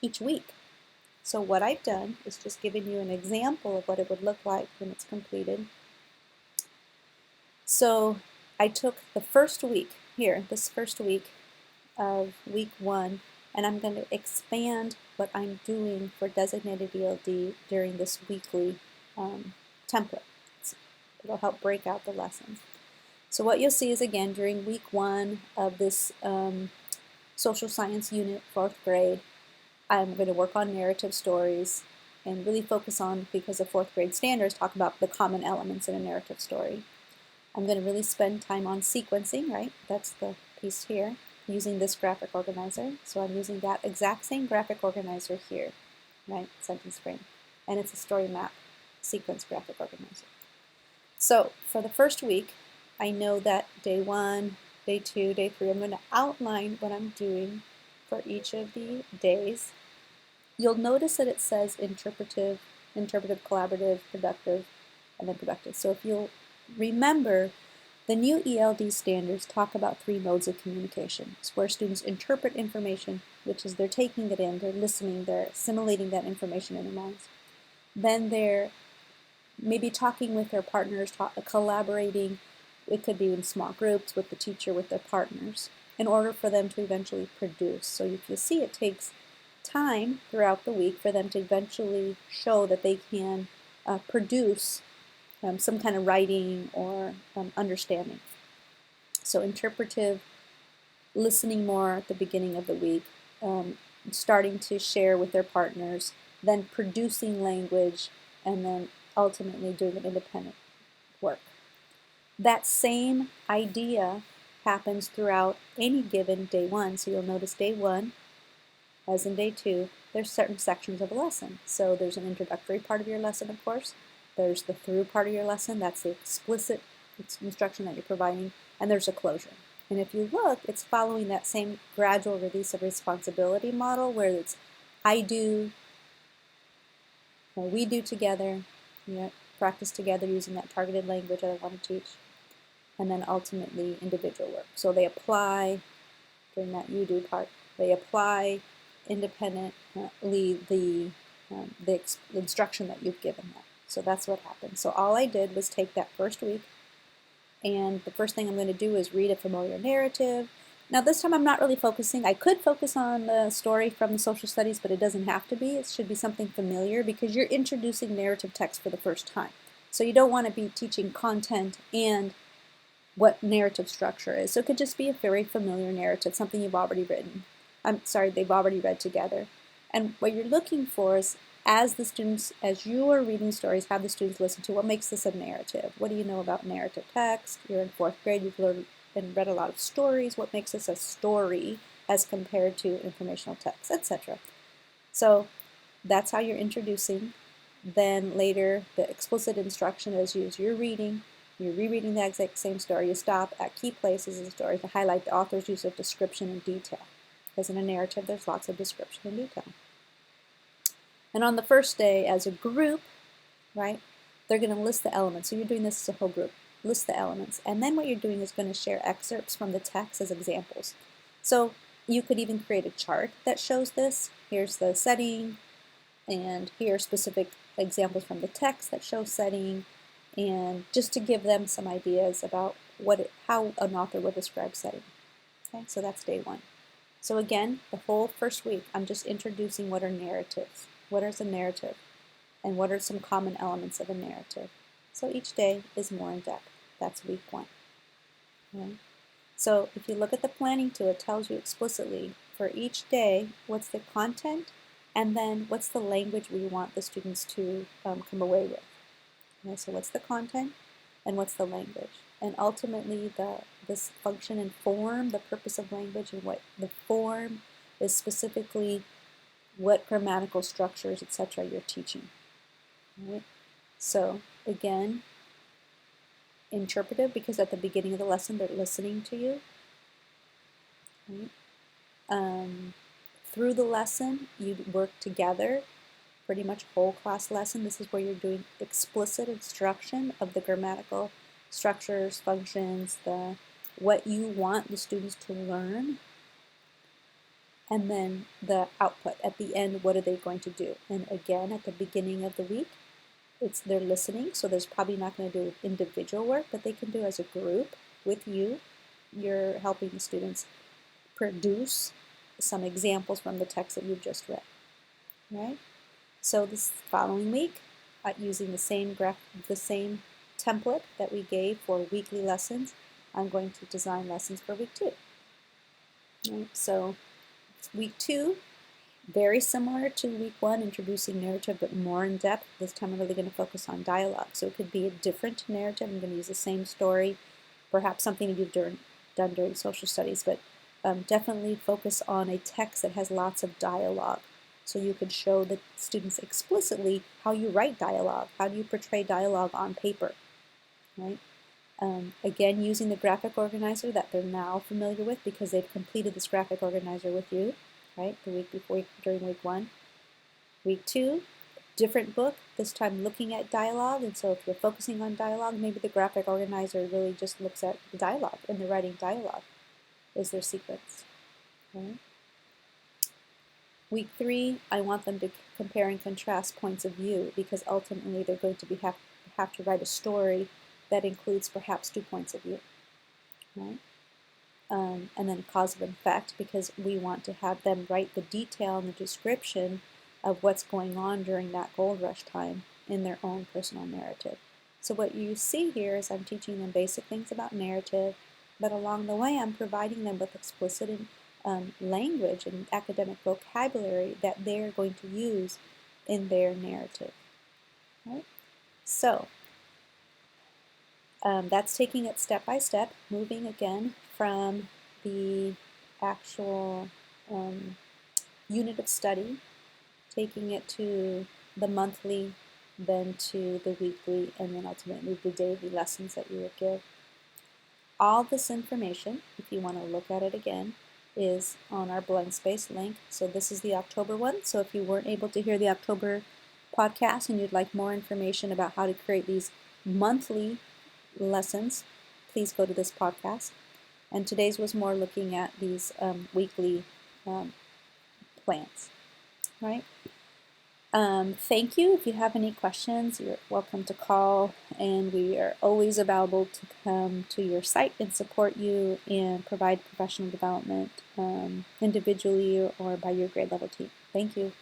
each week. So what I've done is just given you an example of what it would look like when it's completed. So I took the first week here, this first week of week 1, and I'm going to expand what I'm doing for designated ELD during this weekly template. It'll help break out the lessons. So what you'll see is, again, during week 1 of this social science unit, 4th grade, I'm going to work on narrative stories and really focus on, because the 4th grade standards talk about the common elements in a narrative story. I'm going to really spend time on sequencing, right? That's the piece here, using this graphic organizer. So I'm using that exact same graphic organizer here, right? Sentence frame. And it's a story map sequence graphic organizer. So for the first week, I know that day 1, day 2, day 3, I'm going to outline what I'm doing for each of the days. You'll notice that it says interpretive, collaborative, productive, and then productive. So if you'll remember, the new ELD standards talk about 3 modes of communication. It's where students interpret information, which is they're taking it in, they're listening, they're assimilating that information in their minds. Then they're maybe talking with their partners, collaborating. It could be in small groups with the teacher, with their partners, in order for them to eventually produce. So if you see, it takes time throughout the week for them to eventually show that they can produce some kind of writing or understanding. So interpretive, listening more at the beginning of the week, starting to share with their partners, then producing language, and then ultimately doing an independent work. That same idea happens throughout any given day 1. So you'll notice day 1, as in day 2, there's certain sections of a lesson. So there's an introductory part of your lesson, of course. There's the through part of your lesson. That's the explicit instruction that you're providing. And there's a closure. And if you look, it's following that same gradual release of responsibility model where it's I do, we do together, practice together using that targeted language that I want to teach, and then ultimately individual work. So they apply, during that you do part, they apply independently the instruction that you've given them. So that's what happened. So all I did was take that first week, and the first thing I'm going to do is read a familiar narrative. Now this time I'm not really focusing. I could focus on the story from the social studies, but it doesn't have to be. It should be something familiar because you're introducing narrative text for the first time. So you don't want to be teaching content and what narrative structure is. So it could just be a very familiar narrative, something you've already written. They've already read together. And what you're looking for is, as you are reading stories, have the students listen to what makes this a narrative. What do you know about narrative text? You're in 4th grade, you've learned and read a lot of stories. What makes this a story as compared to informational text, etc. So that's how you're introducing. Then later, the explicit instruction is used. You're reading, you're rereading the exact same story. You stop at key places in the story to highlight the author's use of description and detail. Because in a narrative, there's lots of description and detail. And on the first day, as a group, right, they're going to list the elements. So you're doing this as a whole group. List the elements. And then what you're doing is going to share excerpts from the text as examples. So you could even create a chart that shows this. Here's the setting, and here are specific examples from the text that show setting, and just to give them some ideas about how an author would describe setting. Okay, so that's day 1. So again, the whole first week, I'm just introducing what are narratives. What is a narrative? And what are some common elements of a narrative? So each day is more in depth. That's week 1. Okay. So if you look at the planning tool, it tells you explicitly for each day what's the content, and then what's the language we want the students to come away with. Okay, so what's the content and what's the language? And ultimately this function and form, the purpose of language, and what the form is specifically what grammatical structures, etc. you're teaching. Right? So again, interpretive, because at the beginning of the lesson they're listening to you. Right? Through the lesson, you work together, pretty much whole class lesson. This is where you're doing explicit instruction of the grammatical structures, functions, what you want the students to learn. and then the output. At the end, what are they going to do? And again, at the beginning of the week, they're listening, so there's probably not going to do individual work, but they can do as a group with you. You're helping the students produce some examples from the text that you've just read, right? So this following week, using the same template that we gave for weekly lessons, I'm going to design lessons for week 2. Right? So week 2, very similar to week 1, introducing narrative, but more in depth. This time I'm really going to focus on dialogue. So it could be a different narrative. I'm going to use the same story, perhaps something you've done during social studies, but definitely focus on a text that has lots of dialogue. So you could show the students explicitly how you write dialogue, how do you portray dialogue on paper, right? Again, using the graphic organizer that they're now familiar with because they've completed this graphic organizer with you, right, the week before, during week 1. Week 2, different book, this time looking at dialogue, and so if you're focusing on dialogue, maybe the graphic organizer really just looks at the dialogue and the writing dialogue is their sequence. Okay. Week 3, I want them to compare and contrast points of view because ultimately they're going to have to write a story that includes perhaps 2 points of view. Right? And then cause and effect because we want to have them write the detail and the description of what's going on during that gold rush time in their own personal narrative. So what you see here is I'm teaching them basic things about narrative, but along the way I'm providing them with explicit language and academic vocabulary that they're going to use in their narrative. Right? So that's taking it step by step, moving again from the actual unit of study, taking it to the monthly, then to the weekly, and then ultimately the daily lessons that you would give. All this information, if you want to look at it again, is on our Blend Space link. So this is the October one. So if you weren't able to hear the October podcast and you'd like more information about how to create these monthly lessons, please go to this podcast. And today's was more looking at these weekly plans, right? Thank you. If you have any questions, you're welcome to call, and we are always available to come to your site and support you and provide professional development individually or by your grade level team. Thank you.